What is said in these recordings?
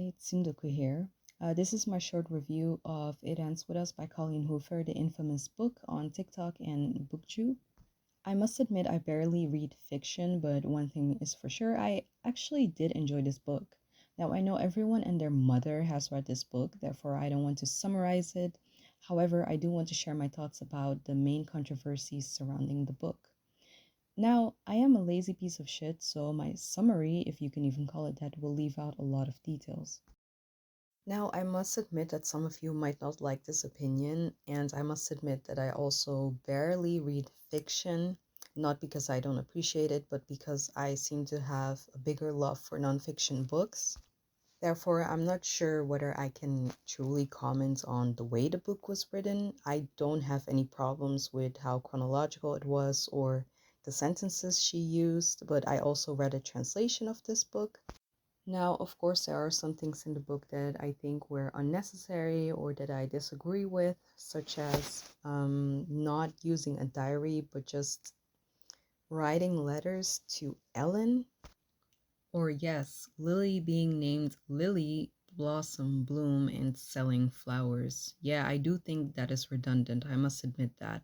Hi, Tsundoku here. This is my short review of It Ends With Us by Colleen Hoover, the infamous book on TikTok and BookTube. I must admit I barely read fiction, but one thing is for sure, I actually did enjoy this book. Now, I know everyone and their mother has read this book, therefore I don't want to summarize it. However, I do want to share my thoughts about the main controversies surrounding the book. Now, I am a lazy piece of shit, so my summary, if you can even call it that, will leave out a lot of details. Now, I must admit that some of you might not like this opinion, and I must admit that I also barely read fiction, not because I don't appreciate it, but because I seem to have a bigger love for nonfiction books. Therefore, I'm not sure whether I can truly comment on the way the book was written. I don't have any problems with how chronological it was or the sentences she used, but I also read a translation of this book. Now, of course, there are some things in the book that I think were unnecessary or that I disagree with, such as not using a diary but just writing letters to Ellen. Or, yes, Lily being named Lily Blossom Bloom and selling flowers. Yeah, I do think that is redundant, I must admit that.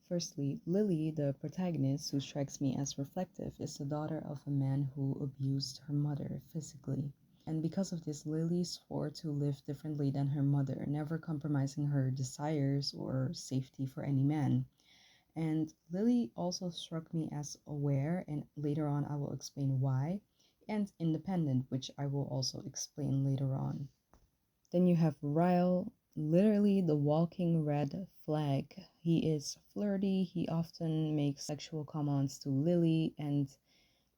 Firstly, Lily, the protagonist, who strikes me as reflective, is the daughter of a man who abused her mother physically. And because of this, Lily swore to live differently than her mother, never compromising her desires or safety for any man. And Lily also struck me as aware, and later on I will explain why, and independent, which I will also explain later on. Then you have Ryle, literally the walking red flag. He is flirty, he often makes sexual comments to Lily, and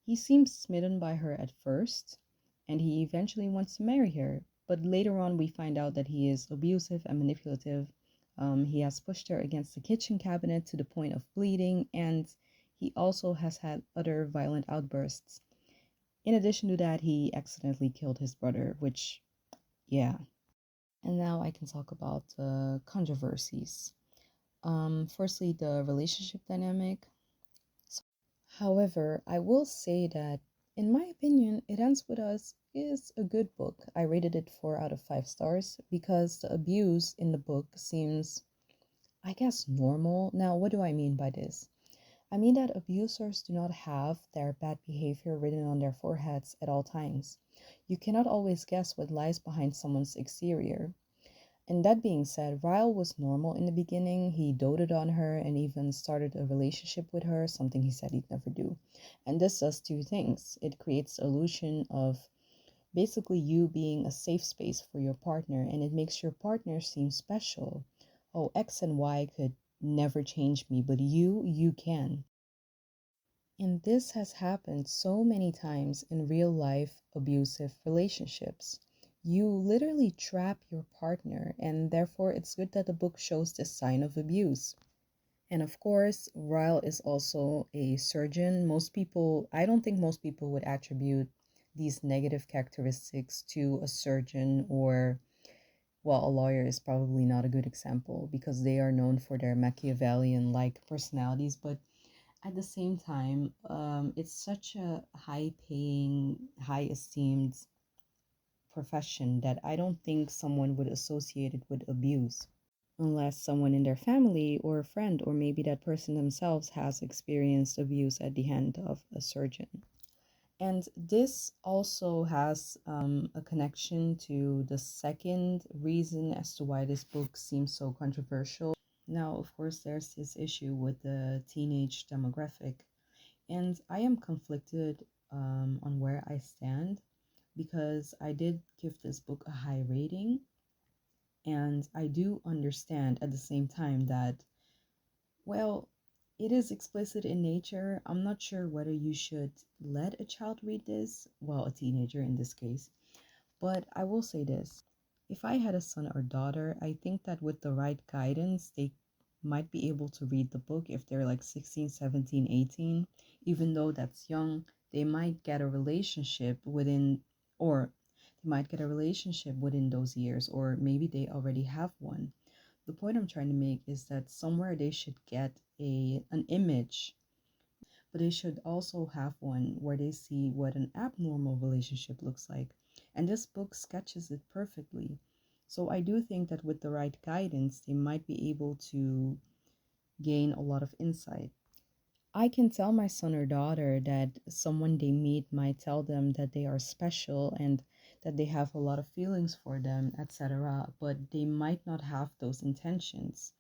he seems smitten by her at first, and he eventually wants to marry her. But later on, we find out that he is abusive and manipulative. He has pushed her against the kitchen cabinet to the point of bleeding, and he also has had other violent outbursts. In addition to that, he accidentally killed his brother, which, yeah. And now I can talk about the controversies. Firstly, the relationship dynamic. However, I will say that, in my opinion, It Ends With Us is a good book. I rated it 4 out of 5 stars because the abuse in the book seems, I guess, normal. Now, what do I mean by this? I mean that abusers do not have their bad behavior written on their foreheads at all times. You cannot always guess what lies behind someone's exterior. And that being said, Ryle was normal in the beginning. He doted on her and even started a relationship with her, something he said he'd never do. And this does two things. It creates the illusion of basically you being a safe space for your partner, and it makes your partner seem special. Oh, X and Y could never change me, but you can. And this has happened so many times in real life abusive relationships. You literally trap your partner, and therefore it's good that the book shows this sign of abuse. And of course, Ryle is also a surgeon. I don't think most people would attribute these negative characteristics to a surgeon or, well, a lawyer is probably not a good example because they are known for their Machiavellian like personalities, but at the same time, it's such a high paying, high esteemed profession that I don't think someone would associate it with abuse unless someone in their family or a friend or maybe that person themselves has experienced abuse at the hand of a surgeon. And this also has a connection to the second reason as to why this book seems so controversial. Now, of course, there's this issue with the teenage demographic. And I am conflicted on where I stand because I did give this book a high rating. And I do understand at the same time that, well, it is explicit in nature. I'm not sure whether you should let a child read this, well, a teenager in this case. But I will say this, if I had a son or daughter, I think that with the right guidance, they might be able to read the book if they're like 16, 17, 18. Even though that's young, they might get a relationship within, or they might get a relationship within those years, or maybe they already have one. The point I'm trying to make is that somewhere they should get an image, but they should also have one where they see what an abnormal relationship looks like. And this book sketches it perfectly. So I do think that with the right guidance, they might be able to gain a lot of insight. I can tell my son or daughter that someone they meet might tell them that they are special and that they have a lot of feelings for them, etc., but they might not have those intentions.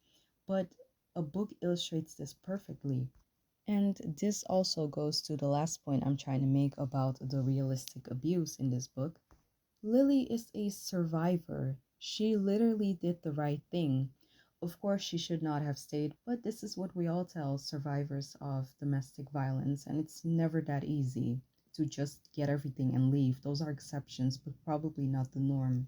But a book illustrates this perfectly. And this also goes to the last point I'm trying to make about the realistic abuse in this book. Lily is a survivor. She literally did the right thing. Of course, she should not have stayed, but this is what we all tell survivors of domestic violence, and it's never that easy to just get everything and leave. Those are exceptions, but probably not the norm.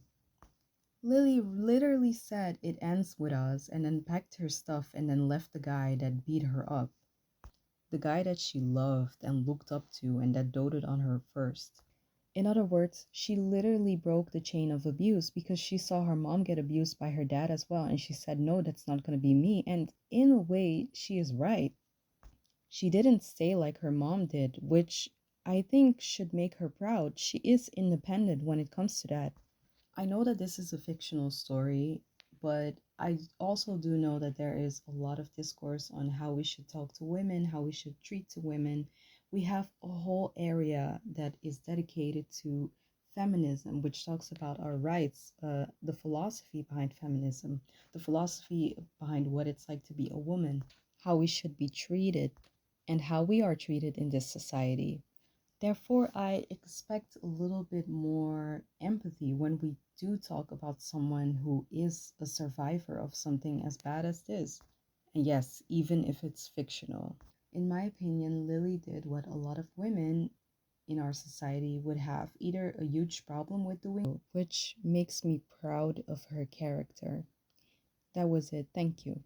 Lily literally said it ends with us and then packed her stuff and then left the guy that beat her up, the guy that she loved and looked up to and that doted on her first. In other words, she literally broke the chain of abuse because she saw her mom get abused by her dad as well. And she said, no, that's not going to be me. And in a way, she is right. She didn't stay like her mom did, which I think should make her proud. She is independent when it comes to that. I know that this is a fictional story, but I also do know that there is a lot of discourse on how we should talk to women, how we should treat to women. We have a whole area that is dedicated to feminism, which talks about our rights, the philosophy behind feminism, the philosophy behind what it's like to be a woman, how we should be treated, and how we are treated in this society. Therefore, I expect a little bit more empathy when we do talk about someone who is a survivor of something as bad as this. And yes, even if it's fictional. In my opinion, Lily did what a lot of women in our society would have either a huge problem with doing, which makes me proud of her character. That was it. Thank you.